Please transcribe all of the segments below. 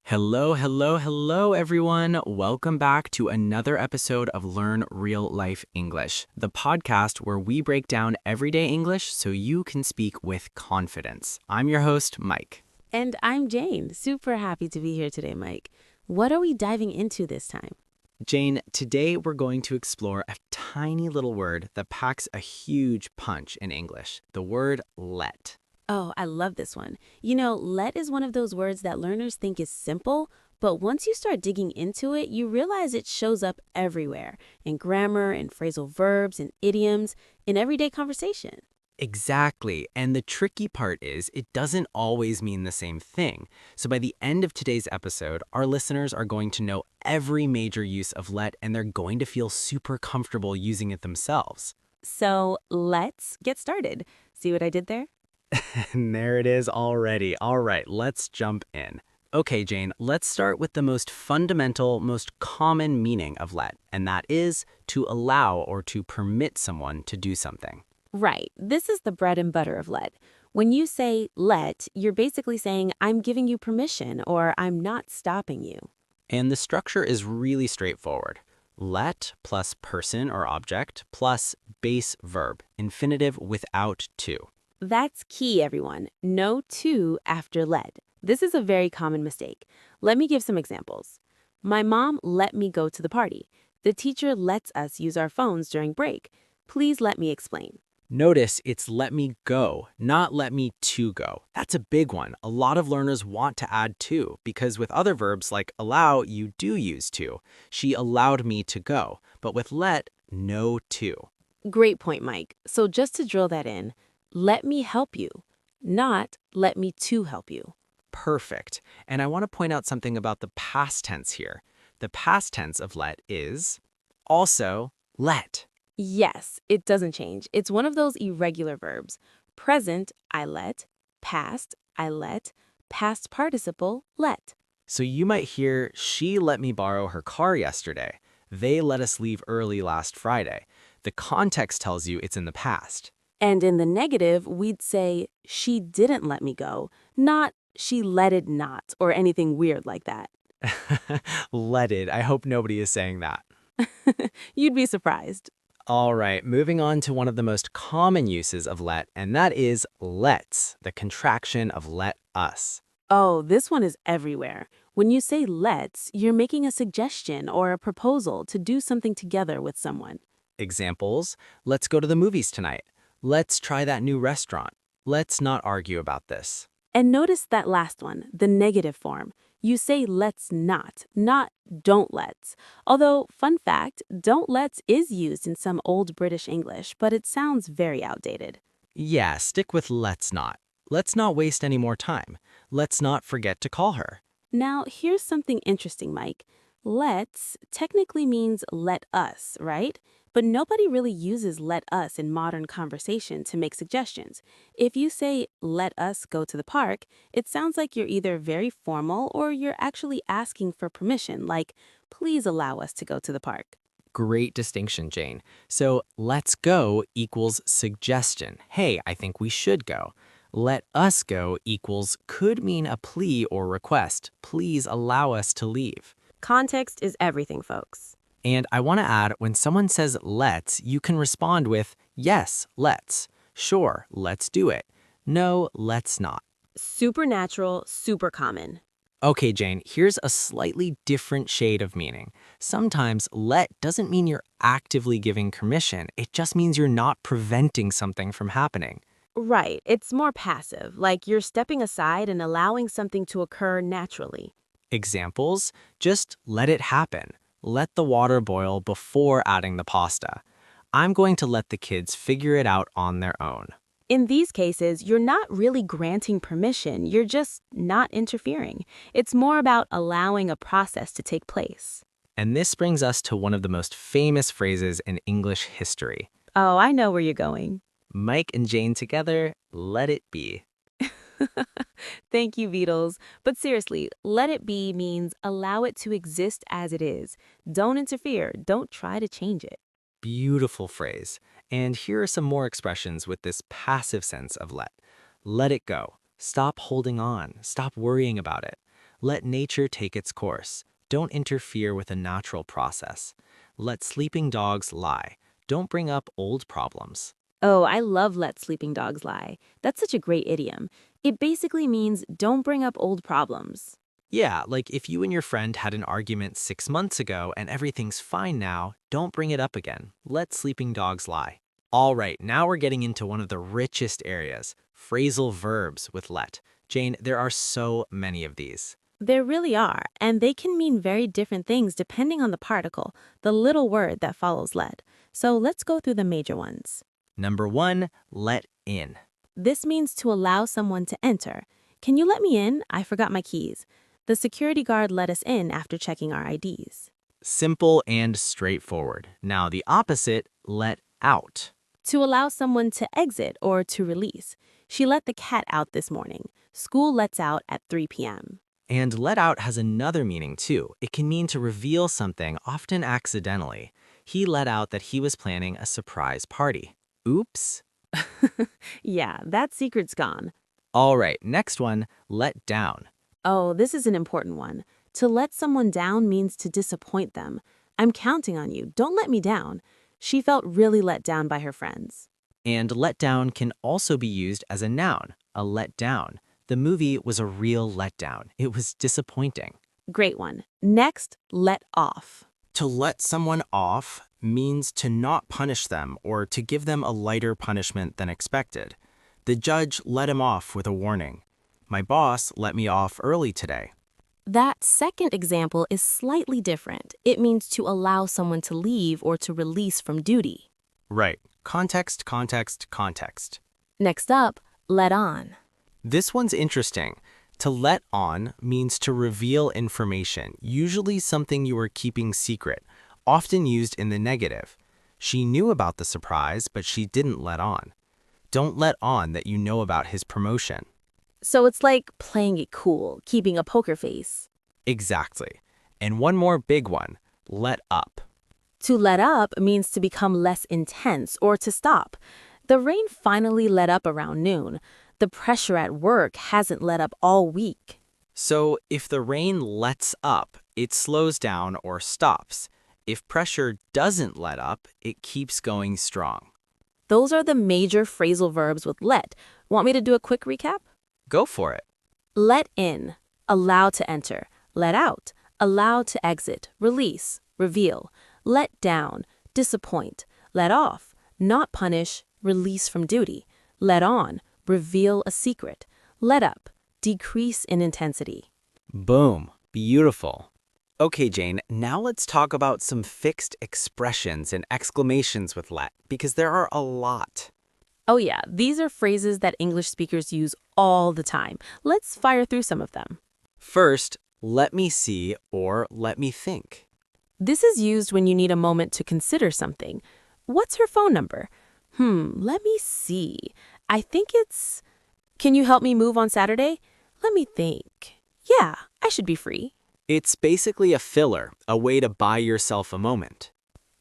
Hello, hello, hello, everyone. Welcome back to another episode of Learn Real Life English, the podcast where we break down everyday English so you can speak with confidence. I'm your host, Mike. And I'm Jane. Super happy to be here today, Mike. What are we diving into this time? Jane, today we're going to explore a tiny little word that packs a huge punch in English, the word let. Oh, I love this one. Let is one of those words that learners think is simple, but once you start digging into it, you realize it shows up everywhere, in grammar, in phrasal verbs, in idioms, in everyday conversation. Exactly. And the tricky part is it doesn't always mean the same thing. So by the end of today's episode, our listeners are going to know every major use of let and they're going to feel super comfortable using it themselves. So let's get started. See what I did there? And there it is already. All right, let's jump in. Okay, Jane, let's start with the most fundamental, most common meaning of let, and that is to allow or to permit someone to do something. Right. This is the bread and butter of let. When you say let, you're basically saying, I'm giving you permission or I'm not stopping you. And the structure is really straightforward. Let plus person or object plus base verb, infinitive without to. That's key, everyone. No to after let. This is a very common mistake. Let me give some examples. My mom let me go to the party. The teacher lets us use our phones during break. Please let me explain. Notice it's let me go, not let me to go. That's a big one. A lot of learners want to add to because with other verbs like allow, you do use to. She allowed me to go. But with let, no to. Great point, Mike. So just to drill that in, let me help you, not let me to help you. Perfect. And I want to point out something about the past tense here. The past tense of let is also let. Yes, it doesn't change. It's one of those irregular verbs. Present, I let. Past, I let. Past participle, let. So you might hear, she let me borrow her car yesterday. They let us leave early last Friday. The context tells you it's in the past. And in the negative, we'd say, she didn't let me go, not she let it not, or anything weird like that. Let it. I hope nobody is saying that. You'd be surprised. All right, moving on to one of the most common uses of let, and that is let's, the contraction of let us. Oh, this one is everywhere. When you say let's, you're making a suggestion or a proposal to do something together with someone. Examples, let's go to the movies tonight. Let's try that new restaurant. Let's not argue about this. And notice that last one, the negative form. You say let's not don't let's. Although, fun fact, don't let's is used in some old British English, but it sounds very outdated. Yeah, stick with let's not. Let's not waste any more time. Let's not forget to call her. Now, here's something interesting, Mike. Let's technically means let us, right? But nobody really uses let us in modern conversation to make suggestions. If you say, let us go to the park, it sounds like you're either very formal or you're actually asking for permission, like, please allow us to go to the park. Great distinction, Jane. So let's go equals suggestion. Hey, I think we should go. Let us go equals could mean a plea or request. Please allow us to leave. Context is everything, folks. And I want to add, when someone says let's, you can respond with, yes, let's. Sure, let's do it. No, let's not. Supernatural, super common. Okay, Jane, here's a slightly different shade of meaning. Sometimes let doesn't mean you're actively giving permission. It just means you're not preventing something from happening. Right, it's more passive, like you're stepping aside and allowing something to occur naturally. Examples, just let it happen. Let the water boil before adding the pasta. I'm going to let the kids figure it out on their own. In these cases, you're not really granting permission, you're just not interfering. It's more about allowing a process to take place. And this brings us to one of the most famous phrases in English history. Oh, I know where you're going. Mike and Jane together, let it be. Thank you, Beatles. But seriously, let it be means allow it to exist as it is. Don't interfere. Don't try to change it. Beautiful phrase. And here are some more expressions with this passive sense of let. Let it go. Stop holding on. Stop worrying about it. Let nature take its course. Don't interfere with a natural process. Let sleeping dogs lie. Don't bring up old problems. Oh, I love let sleeping dogs lie. That's such a great idiom. It basically means don't bring up old problems. Yeah, like if you and your friend had an argument 6 months ago and everything's fine now, don't bring it up again. Let sleeping dogs lie. All right, now we're getting into one of the richest areas, phrasal verbs with let. Jane, there are so many of these. There really are, and they can mean very different things depending on the particle, the little word that follows let. So let's go through the major ones. Number 1, let in. This means to allow someone to enter. Can you let me in? I forgot my keys. The security guard let us in after checking our IDs. Simple and straightforward. Now the opposite, let out. To allow someone to exit or to release. She let the cat out this morning. School lets out at 3 p.m. And let out has another meaning too. It can mean to reveal something, often accidentally. He let out that he was planning a surprise party. Oops. Yeah, that secret's gone. All right, next one, let down. Oh, this is an important one. To let someone down means to disappoint them. I'm counting on you. Don't let me down. She felt really let down by her friends. And let down can also be used as a noun, a let down. The movie was a real letdown. It was disappointing. Great one. Next, let off. To let someone off means to not punish them or to give them a lighter punishment than expected. The judge let him off with a warning. My boss let me off early today. That second example is slightly different. It means to allow someone to leave or to release from duty. Right. Context, context, context. Next up, let on. This one's interesting. To let on means to reveal information, usually something you are keeping secret, often used in the negative. She knew about the surprise, but she didn't let on. Don't let on that you know about his promotion. So it's like playing it cool, keeping a poker face. Exactly. And one more big one, let up. To let up means to become less intense or to stop. The rain finally let up around noon. The pressure at work hasn't let up all week. So if the rain lets up, it slows down or stops. If pressure doesn't let up, it keeps going strong. Those are the major phrasal verbs with let. Want me to do a quick recap? Go for it. Let in, allow to enter. Let out, allow to exit, release, reveal. Let down, disappoint. Let off, not punish, release from duty. Let on, reveal a secret. Let up, decrease in intensity. Boom. Beautiful. Okay, Jane, now let's talk about some fixed expressions and exclamations with let, because there are a lot. Oh yeah, these are phrases that English speakers use all the time. Let's fire through some of them. First, let me see or let me think. This is used when you need a moment to consider something. What's her phone number? Let me see. I think it's... Can you help me move on Saturday? Let me think. Yeah, I should be free. It's basically a filler, a way to buy yourself a moment.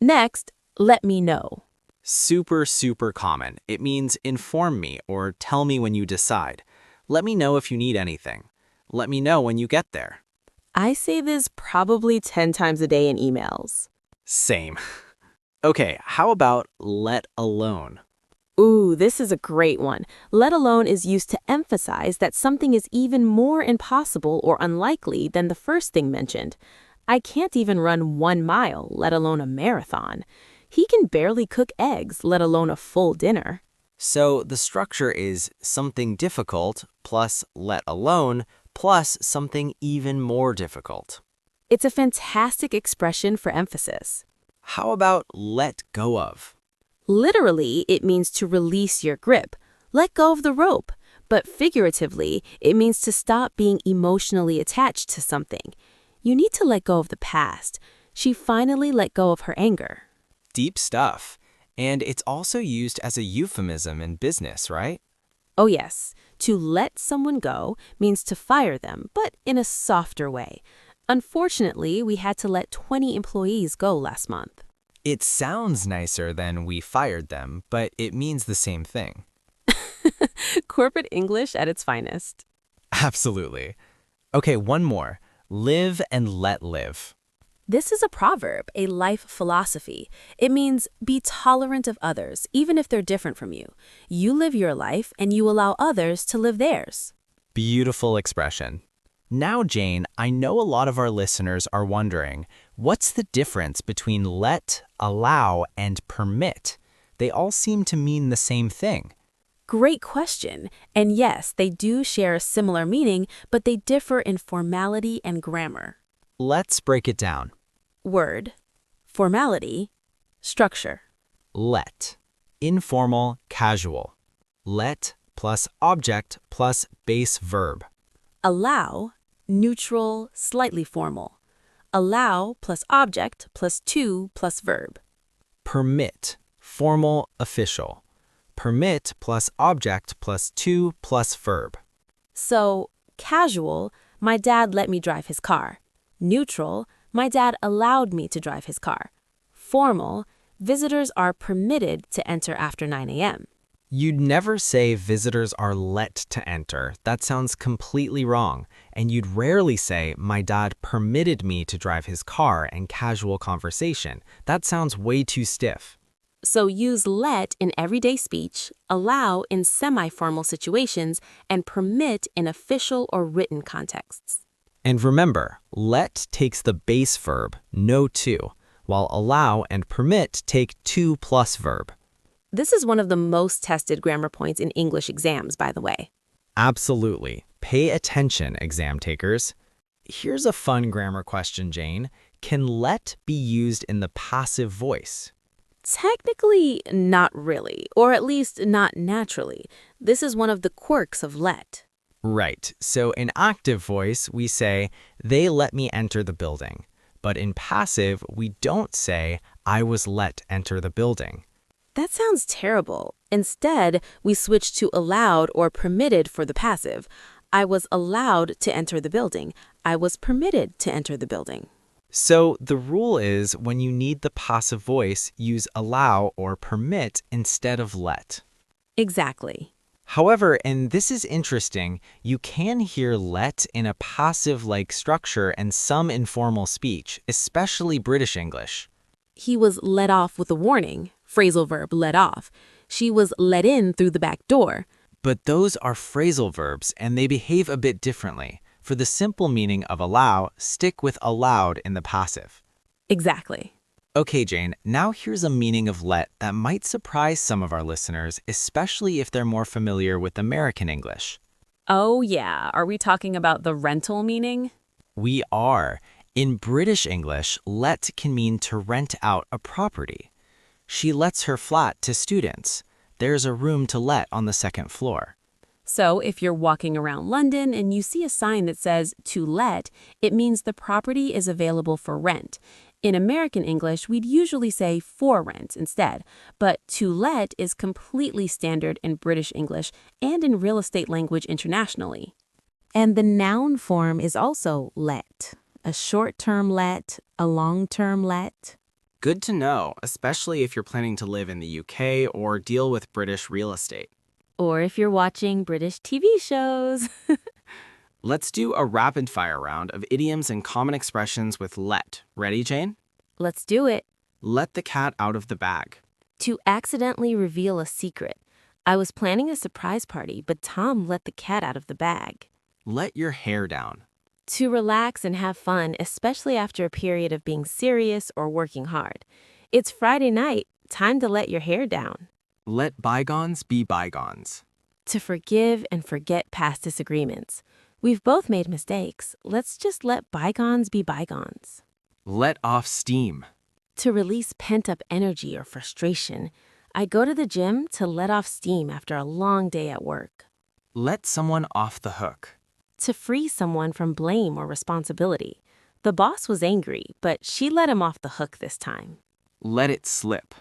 Next, let me know. Super, super common. It means inform me or tell me when you decide. Let me know if you need anything. Let me know when you get there. I say this probably 10 times a day in emails. Same. Okay, how about let alone? Ooh, this is a great one. Let alone is used to emphasize that something is even more impossible or unlikely than the first thing mentioned. I can't even run 1 mile, let alone a marathon. He can barely cook eggs, let alone a full dinner. So the structure is something difficult plus let alone plus something even more difficult. It's a fantastic expression for emphasis. How about let go of? Literally, it means to release your grip, let go of the rope. But figuratively, it means to stop being emotionally attached to something. You need to let go of the past. She finally let go of her anger. Deep stuff. And it's also used as a euphemism in business, right? Oh yes, to let someone go means to fire them, but in a softer way. Unfortunately, we had to let 20 employees go last month. It sounds nicer than we fired them, but it means the same thing. Corporate English at its finest. Absolutely. Okay, one more. Live and let live. This is a proverb, a life philosophy. It means be tolerant of others, even if they're different from you. You live your life and you allow others to live theirs. Beautiful expression. Now, Jane, I know a lot of our listeners are wondering, what's the difference between let, allow, and permit? They all seem to mean the same thing. Great question. And yes, they do share a similar meaning, but they differ in formality and grammar. Let's break it down. Word, formality, structure. Let. Informal, casual. Let plus object plus base verb. Allow, neutral, slightly formal. Allow plus object plus to plus verb. Permit. Formal, official. Permit plus object plus to plus verb. So, casual, my dad let me drive his car. Neutral, my dad allowed me to drive his car. Formal, visitors are permitted to enter after 9 a.m. You'd never say visitors are let to enter. That sounds completely wrong. And you'd rarely say, my dad permitted me to drive his car in casual conversation. That sounds way too stiff. So use let in everyday speech, allow in semi-formal situations, and permit in official or written contexts. And remember, let takes the base verb, no to, while allow and permit take to plus verb. This is one of the most tested grammar points in English exams, by the way. Absolutely. Pay attention, exam takers. Here's a fun grammar question, Jane. Can let be used in the passive voice? Technically, not really, or at least not naturally. This is one of the quirks of let. Right. So in active voice, we say, they let me enter the building. But in passive, we don't say, I was let enter the building. That sounds terrible. Instead, we switch to allowed or permitted for the passive. I was allowed to enter the building. I was permitted to enter the building. So the rule is when you need the passive voice, use allow or permit instead of let. Exactly. However, and this is interesting, you can hear let in a passive-like structure in some informal speech, especially British English. He was let off with a warning, phrasal verb let off. She was let in through the back door. But those are phrasal verbs, and they behave a bit differently. For the simple meaning of allow, stick with allowed in the passive. Exactly. Okay, Jane, now here's a meaning of let that might surprise some of our listeners, especially if they're more familiar with American English. Oh yeah, are we talking about the rental meaning? We are. In British English, let can mean to rent out a property. She lets her flat to students. There's a room to let on the second floor. So if you're walking around London and you see a sign that says to let, it means the property is available for rent. In American English, we'd usually say for rent instead, but to let is completely standard in British English and in real estate language internationally. And the noun form is also let, a short-term let, a long-term let. Good to know, especially if you're planning to live in the UK or deal with British real estate. Or if you're watching British TV shows. Let's do a rapid-fire round of idioms and common expressions with let. Ready, Jane? Let's do it. Let the cat out of the bag. To accidentally reveal a secret. I was planning a surprise party, but Tom let the cat out of the bag. Let your hair down. To relax and have fun, especially after a period of being serious or working hard. It's Friday night, time to let your hair down. Let bygones be bygones. To forgive and forget past disagreements. We've both made mistakes. Let's just let bygones be bygones. Let off steam. To release pent-up energy or frustration. I go to the gym to let off steam after a long day at work. Let someone off the hook. To free someone from blame or responsibility. The boss was angry, but she let him off the hook this time. Let it slip.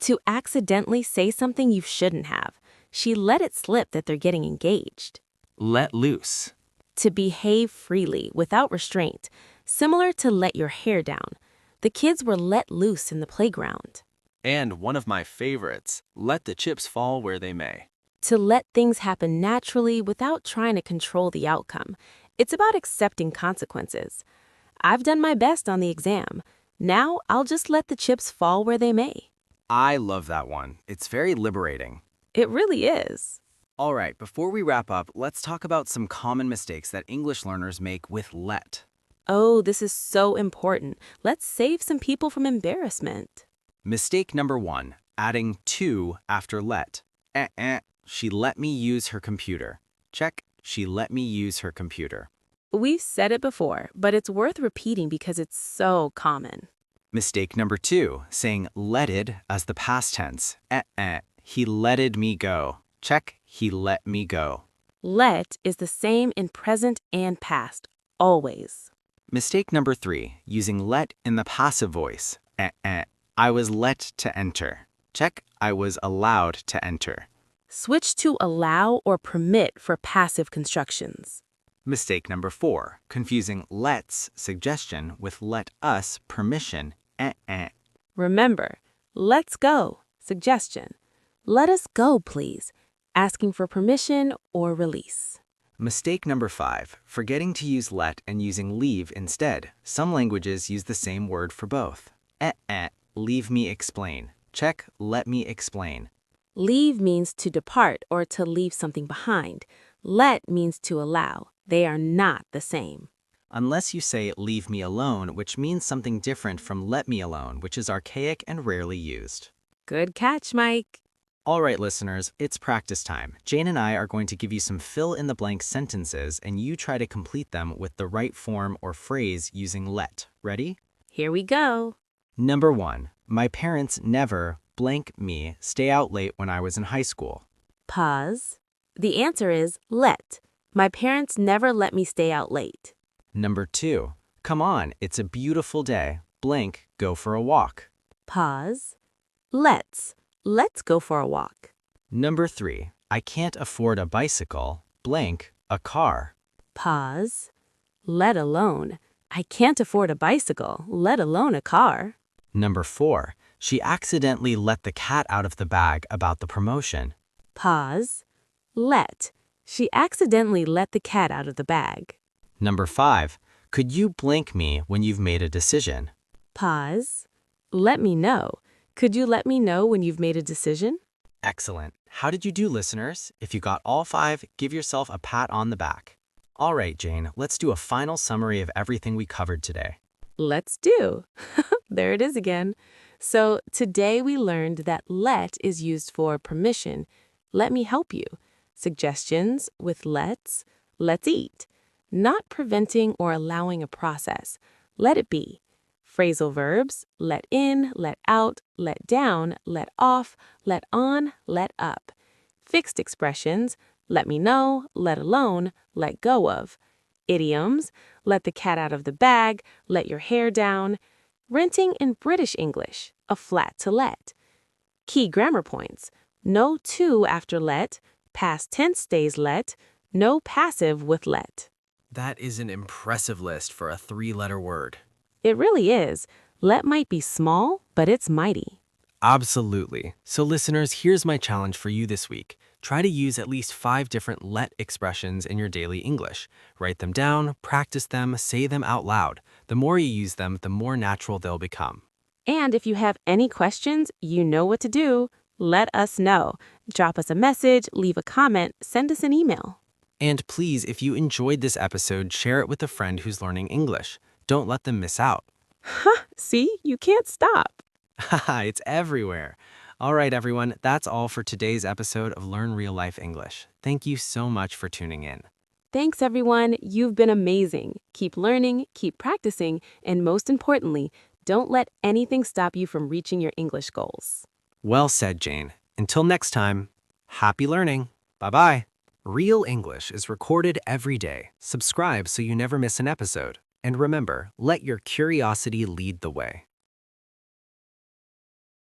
To accidentally say something you shouldn't have. She let it slip that they're getting engaged. Let loose. To behave freely, without restraint, similar to let your hair down. The kids were let loose in the playground. And one of my favorites, let the chips fall where they may. To let things happen naturally without trying to control the outcome. It's about accepting consequences. I've done my best on the exam. Now I'll just let the chips fall where they may. I love that one. It's very liberating. It really is. All right, before we wrap up, let's talk about some common mistakes that English learners make with let. Oh, this is so important. Let's save some people from embarrassment. Mistake number 1, adding to after let. She let me use her computer. Check, she let me use her computer. We've said it before, but it's worth repeating because it's so common. Mistake number 2, saying letted as the past tense. He letted me go. Check, he let me go. Let is the same in present and past, always. Mistake number 3, using let in the passive voice. I was let to enter. Check, I was allowed to enter. Switch to allow or permit for passive constructions. Mistake number 4, confusing let's suggestion with let us permission. Remember, let's go, suggestion. Let us go, please, asking for permission or release. Mistake number 5, forgetting to use let and using leave instead. Some languages use the same word for both. Leave me explain. Check, let me explain. Leave means to depart or to leave something behind. Let means to allow. They are not the same. Unless you say leave me alone, which means something different from let me alone, which is archaic and rarely used. Good catch, Mike. All right, listeners, it's practice time. Jane and I are going to give you some fill-in-the-blank sentences, and you try to complete them with the right form or phrase using let. Ready? Here we go. Number 1, my parents never blank me stay out late when I was in high school. Pause. The answer is let. My parents never let me stay out late. Number 2, come on, it's a beautiful day. Blank, go for a walk. Pause. Let's go for a walk. Number 3, I can't afford a bicycle. Blank, a car. Pause. Let alone. I can't afford a bicycle, let alone a car. Number 4, she accidentally let the cat out of the bag about the promotion. Pause. Let. She accidentally let the cat out of the bag. Number 5, could you blank me when you've made a decision? Pause. Let me know. Could you let me know when you've made a decision? Excellent. How did you do, listeners? If you got all 5, give yourself a pat on the back. All right, Jane, let's do a final summary of everything we covered today. Let's do. There it is again. So today we learned that let is used for permission. Let me help you. Suggestions with let's eat. Not preventing or allowing a process. Let it be. Phrasal verbs, let in, let out, let down, let off, let on, let up. Fixed expressions, let me know, let alone, let go of. Idioms, let the cat out of the bag, let your hair down. Renting in British English, a flat to let. Key grammar points, no to after let, past tense stays let, no passive with let. That is an impressive list for a 3-letter word. It really is. Let might be small, but it's mighty. Absolutely. So listeners, here's my challenge for you this week. Try to use at least 5 different let expressions in your daily English. Write them down, practice them, say them out loud. The more you use them, the more natural they'll become. And if you have any questions, you know what to do. Let us know. Drop us a message, leave a comment, send us an email. And please, if you enjoyed this episode, share it with a friend who's learning English. Don't let them miss out. See, you can't stop. Haha, it's everywhere. All right, everyone, that's all for today's episode of Learn Real Life English. Thank you so much for tuning in. Thanks, everyone. You've been amazing. Keep learning, keep practicing, and most importantly, don't let anything stop you from reaching your English goals. Well said, Jane. Until next time, happy learning. Bye-bye. Real English is recorded every day. Subscribe so you never miss an episode. And remember, let your curiosity lead the way.